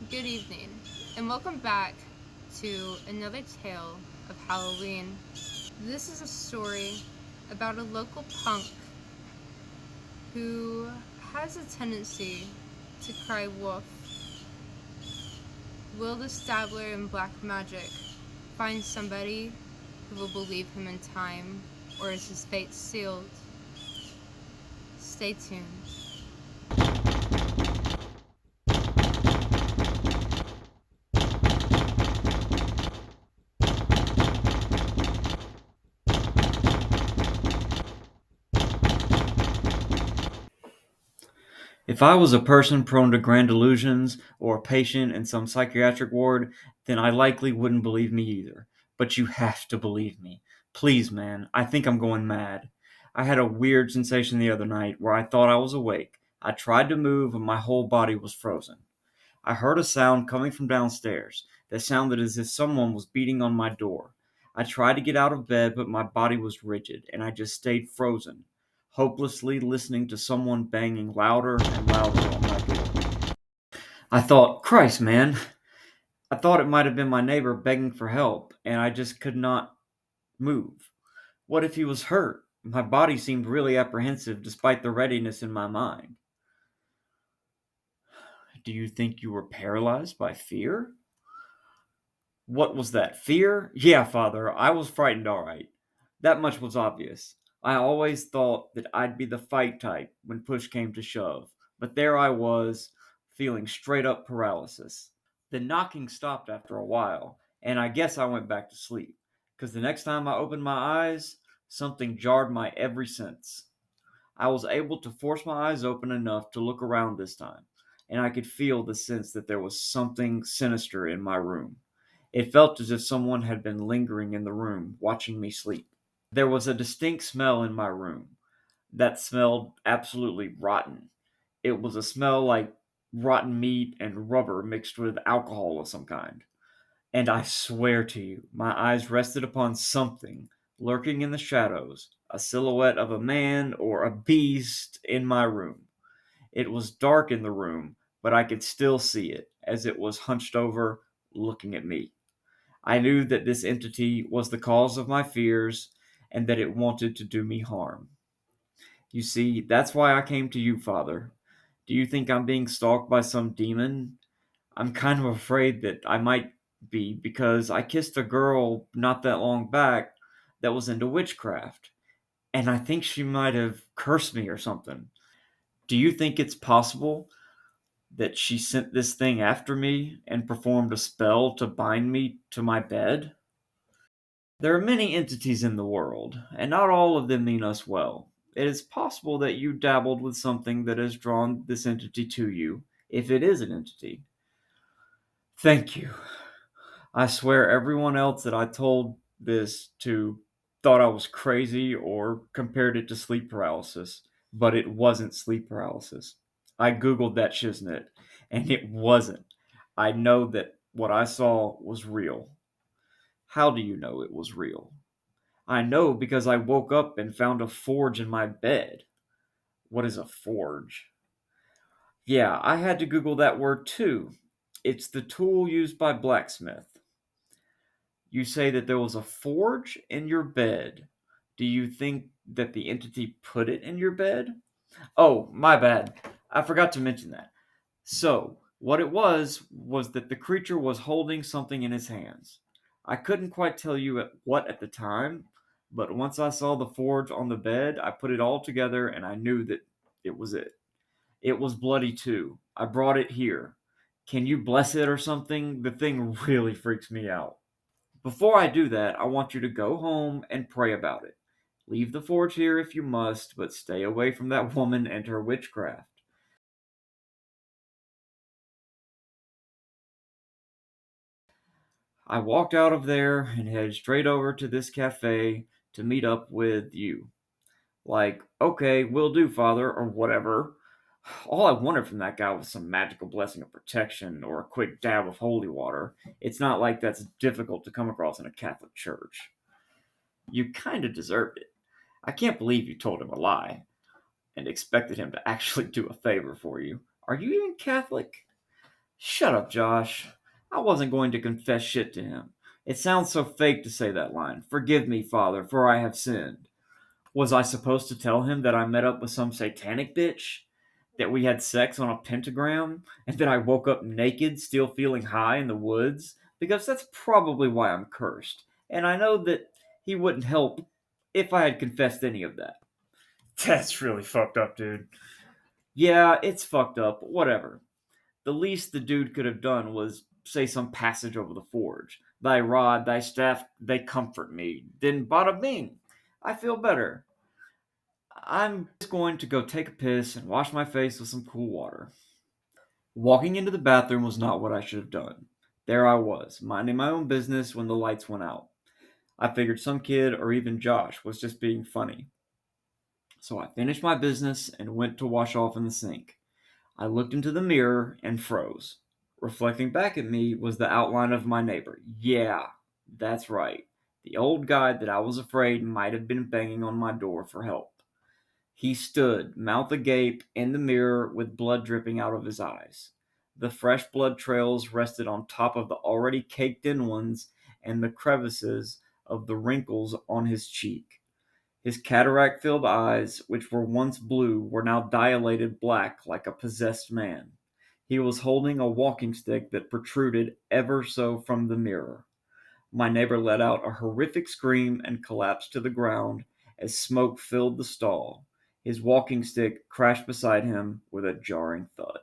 Good evening, and welcome back to another tale of Halloween. This is a story about a local punk who has a tendency to cry wolf. Will the Stabler in black magic find somebody who will believe him in time, or is his fate sealed? Stay tuned. If I was a person prone to grand delusions or a patient in some psychiatric ward, then I likely wouldn't believe me either. But you have to believe me. Please, man, I think I'm going mad. I had a weird sensation the other night where I thought I was awake. I tried to move and my whole body was frozen. I heard a sound coming from downstairs that sounded as if someone was beating on my door. I tried to get out of bed, but my body was rigid and I just stayed frozen, hopelessly listening to someone banging louder and louder on my door. I thought, Christ, man, I thought it might have been my neighbor begging for help, and I just could not move. What if he was hurt? My body seemed really apprehensive despite the readiness in my mind. Do you think you were paralyzed by fear? What was that? Fear? Yeah, Father, I was frightened, all right. That much was obvious. I always thought that I'd be the fight type when push came to shove, but there I was, feeling straight up paralysis. The knocking stopped after a while, and I guess I went back to sleep, because the next time I opened my eyes, something jarred my every sense. I was able to force my eyes open enough to look around this time, and I could feel the sense that there was something sinister in my room. It felt as if someone had been lingering in the room, watching me sleep. There was a distinct smell in my room that smelled absolutely rotten. It was a smell like rotten meat and rubber mixed with alcohol of some kind. And I swear to you, my eyes rested upon something lurking in the shadows, a silhouette of a man or a beast in my room. It was dark in the room, but I could still see it as it was hunched over, looking at me. I knew that this entity was the cause of my fears and that it wanted to do me harm. You see, that's why I came to you, Father. Do you think I'm being stalked by some demon? I'm kind of afraid that I might be because I kissed a girl not that long back that was into witchcraft, and I think she might have cursed me or something. Do you think it's possible that she sent this thing after me and performed a spell to bind me to my bed? There are many entities in the world, and not all of them mean us well. It is possible that you dabbled with something that has drawn this entity to you, if it is an entity. Thank you. I swear everyone else that I told this to thought I was crazy or compared it to sleep paralysis, but it wasn't sleep paralysis. I googled that shiznit, and it wasn't. I know that what I saw was real. How do you know it was real? I know because I woke up and found a forge in my bed. What is a forge? Yeah, I had to Google that word too. It's the tool used by blacksmith. You say that there was a forge in your bed. Do you think that the entity put it in your bed? Oh, my bad. I forgot to mention that. So, what it was that the creature was holding something in his hands. I couldn't quite tell you what at the time, but once I saw the forge on the bed, I put it all together and I knew that it was it. It was bloody too. I brought it here. Can you bless it or something? The thing really freaks me out. Before I do that, I want you to go home and pray about it. Leave the forge here if you must, but stay away from that woman and her witchcraft. I walked out of there and headed straight over to this cafe to meet up with you. Like, okay, will do, Father, or whatever. All I wanted from that guy was some magical blessing of protection or a quick dab of holy water. It's not like that's difficult to come across in a Catholic church. You kind of deserved it. I can't believe you told him a lie and expected him to actually do a favor for you. Are you even Catholic? Shut up, Josh. I wasn't going to confess shit to him. It sounds so fake to say that line. Forgive me, Father, for I have sinned. Was I supposed to tell him that I met up with some satanic bitch? That we had sex on a pentagram? And that I woke up naked, still feeling high in the woods? Because that's probably why I'm cursed. And I know that he wouldn't help if I had confessed any of that. That's really fucked up, dude. Yeah, it's fucked up. Whatever. The least the dude could have done was say some passage over the forge. Thy rod, thy staff, they comfort me. Then bada bing. I feel better. I'm just going to go take a piss and wash my face with some cool water. Walking into the bathroom was not what I should have done. There I was, minding my own business when the lights went out. I figured some kid or even Josh was just being funny. So I finished my business and went to wash off in the sink. I looked into the mirror and froze. Reflecting back at me was the outline of my neighbor. Yeah, that's right. The old guy that I was afraid might have been banging on my door for help. He stood, mouth agape, in the mirror with blood dripping out of his eyes. The fresh blood trails rested on top of the already caked in ones and the crevices of the wrinkles on his cheek. His cataract filled eyes, which were once blue, were now dilated black like a possessed man. He was holding a walking stick that protruded ever so from the mirror. My neighbor let out a horrific scream and collapsed to the ground as smoke filled the stall. His walking stick crashed beside him with a jarring thud.